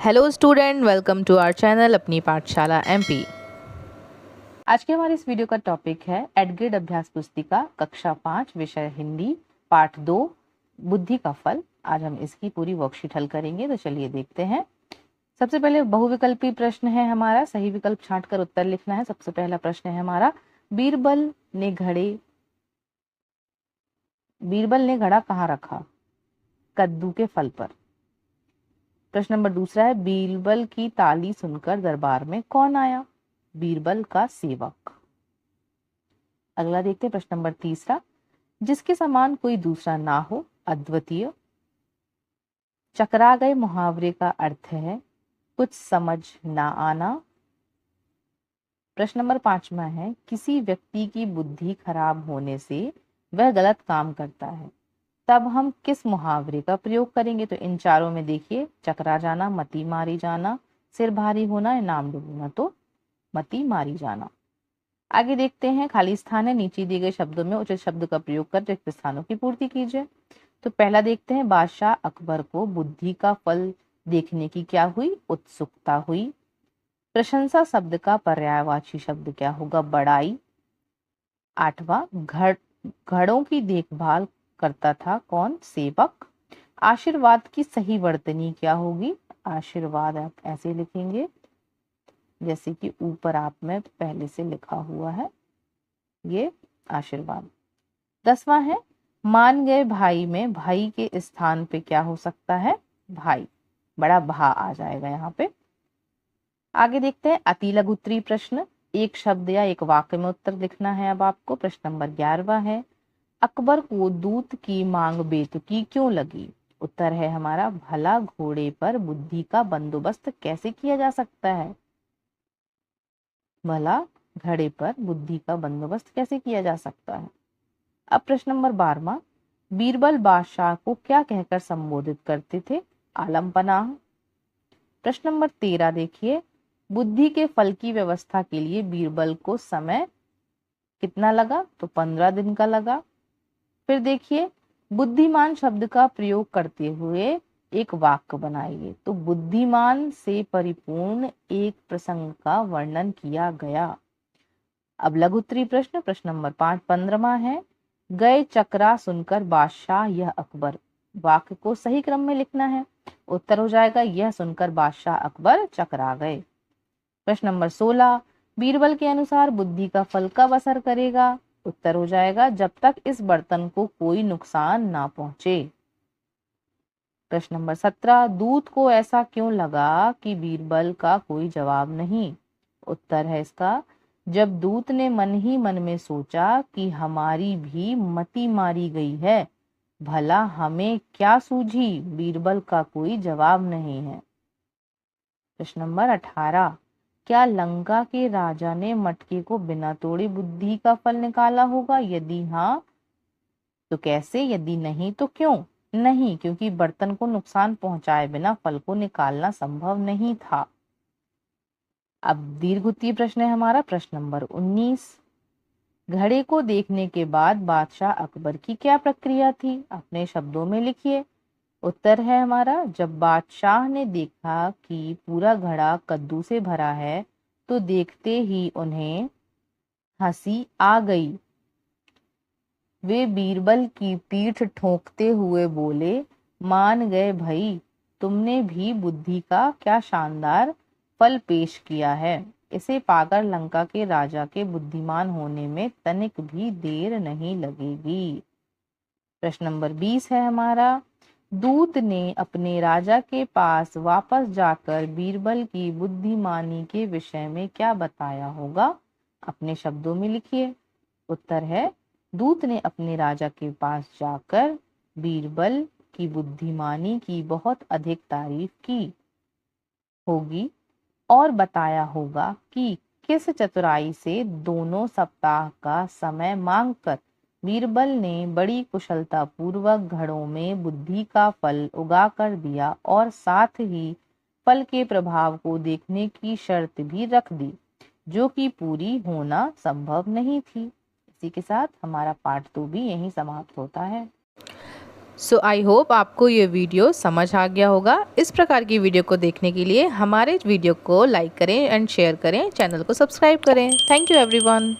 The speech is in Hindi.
Hello student, welcome to our channel Apni Pathshala MP. आज के हमारे इस वीडियो का टॉपिक है एडग्रेड अभ्यास पुस्तिका कक्षा 5 विषय हिंदी पाठ 2 बुद्धि का फल। आज हम इसकी पूरी वर्कशीट हल करेंगे, तो चलिए देखते हैं। सबसे पहले बहुविकल्पी प्रश्न है हमारा, सही विकल्प छांटकर उत्तर लिखना है। सबसे पहला प्रश्न है हमारा, बीरबल ने घड़ा कहाँ रखा? कद्दू के फल पर। प्रश्न नंबर दूसरा है, बीरबल की ताली सुनकर दरबार में कौन आया? बीरबल का सेवक। अगला देखते हैं प्रश्न नंबर तीसरा, जिसके समान कोई दूसरा ना हो, अद्वितीय। चकरा गए मुहावरे का अर्थ है कुछ समझ ना आना। प्रश्न नंबर पांचवा है, किसी व्यक्ति की बुद्धि खराब होने से वह गलत काम करता है, तब हम किस मुहावरे का प्रयोग करेंगे? तो इन चारों में देखिए, चकरा जाना, मती मारी जाना, सिर भारी होना, इनाम डूबना, तो मती मारी जाना। आगे देखते हैं, खाली स्थान है, नीचे दिए गए शब्दों में उचित शब्द का प्रयोग कर रिक्त स्थानों की पूर्ति कीजिए। तो पहला देखते हैं, बादशाह अकबर को बुद्धि का फल देखने की क्या हुई? उत्सुकता हुई। प्रशंसा शब्द का पर्यायवाची शब्द क्या होगा? बड़ाई। आठवां, घड़ों की देखभाल करता था कौन? सेवक। आशीर्वाद की सही वर्तनी क्या होगी? आशीर्वाद आप ऐसे लिखेंगे जैसे कि ऊपर आप में पहले से लिखा हुआ है, ये आशीर्वाद। 10वां है, मान गए भाई में भाई के स्थान पे क्या हो सकता है? भाई, बड़ा भा आ जाएगा यहाँ पे। आगे देखते हैं, अति लघु उत्तरीय प्रश्न, एक शब्द या एक वाक्य में उत्तर लिखना है अब आपको। प्रश्न नंबर 11वां है, अकबर को दूत की मांग बेतुकी क्यों लगी? उत्तर है हमारा, भला घोड़े पर बुद्धि का बंदोबस्त कैसे किया जा सकता है? भला घड़े पर बुद्धि का बंदोबस्त कैसे किया जा सकता है? अब प्रश्न नंबर 12वां, बीरबल बादशाह को क्या कहकर संबोधित करते थे? आलम पनाह। प्रश्न नंबर 13 देखिए, बुद्धि के फल की व्यवस्था के लिए बीरबल को समय कितना लगा? तो 15 दिन का लगा। फिर देखिए, बुद्धिमान शब्द का प्रयोग करते हुए एक वाक्य बनाइए। तो बुद्धिमान से परिपूर्ण एक प्रसंग का वर्णन किया गया। अब लघु उत्तरीय प्रश्न, प्रश्न नंबर 15वां है, गए चकरा सुनकर बादशाह यह अकबर। वाक्य को सही क्रम में लिखना है। उत्तर हो जाएगा, यह सुनकर बादशाह अकबर चकरा गए। प्रश्न नंबर 16, बीरबल के अनुसार बुद्धि का फल कब असर करेगा? उत्तर हो जाएगा, जब तक इस बर्तन को कोई नुकसान ना पहुंचे। प्रश्न नंबर 17, दूत को ऐसा क्यों लगा कि बीरबल का कोई जवाब नहीं? उत्तर है इसका, जब दूत ने मन ही मन में सोचा कि हमारी भी मती मारी गई है, भला हमें क्या सूझी, बीरबल का कोई जवाब नहीं है। प्रश्न नंबर 18, क्या लंका के राजा ने मटके को बिना तोड़े बुद्धि का फल निकाला होगा? यदि हाँ तो कैसे? यदि नहीं तो क्यों? नहीं, क्योंकि बर्तन को नुकसान पहुंचाए बिना फल को निकालना संभव नहीं था। अब दीर्घ उत्तरीय प्रश्न है हमारा, प्रश्न नंबर 19, घड़े को देखने के बाद बादशाह अकबर की क्या प्रक्रिया थी? अपने शब्दों में लिखिए। उत्तर है हमारा, जब बादशाह ने देखा कि पूरा घड़ा कद्दू से भरा है, तो देखते ही उन्हें हंसी आ गई। वे बीरबल की पीठ ठोंकते हुए बोले, मान गए भाई, तुमने भी बुद्धि का क्या शानदार फल पेश किया है। इसे पाकर लंका के राजा के बुद्धिमान होने में तनिक भी देर नहीं लगेगी। प्रश्न नंबर 20 है हमारा, दूत ने अपने राजा के पास वापस जाकर बीरबल की बुद्धिमानी के विषय में क्या बताया होगा? अपने शब्दों में लिखिए। उत्तर है, दूत ने अपने राजा के पास जाकर बीरबल की बुद्धिमानी की बहुत अधिक तारीफ की होगी और बताया होगा कि किस चतुराई से दोनों सप्ताह का समय मांगकर बीरबल ने बड़ी कुशलता पूर्वक घड़ों में बुद्धि का फल उगा कर दिया और साथ ही फल के प्रभाव को देखने की शर्त भी रख दी, जो कि पूरी होना संभव नहीं थी। इसी के साथ हमारा पाठ 2 भी यहीं समाप्त होता है। सो आई होप आपको ये वीडियो समझ आ गया होगा। इस प्रकार की वीडियो को देखने के लिए हमारे वीडियो को लाइक करें एंड शेयर करें, चैनल को सब्सक्राइब करें। Thank you everyone.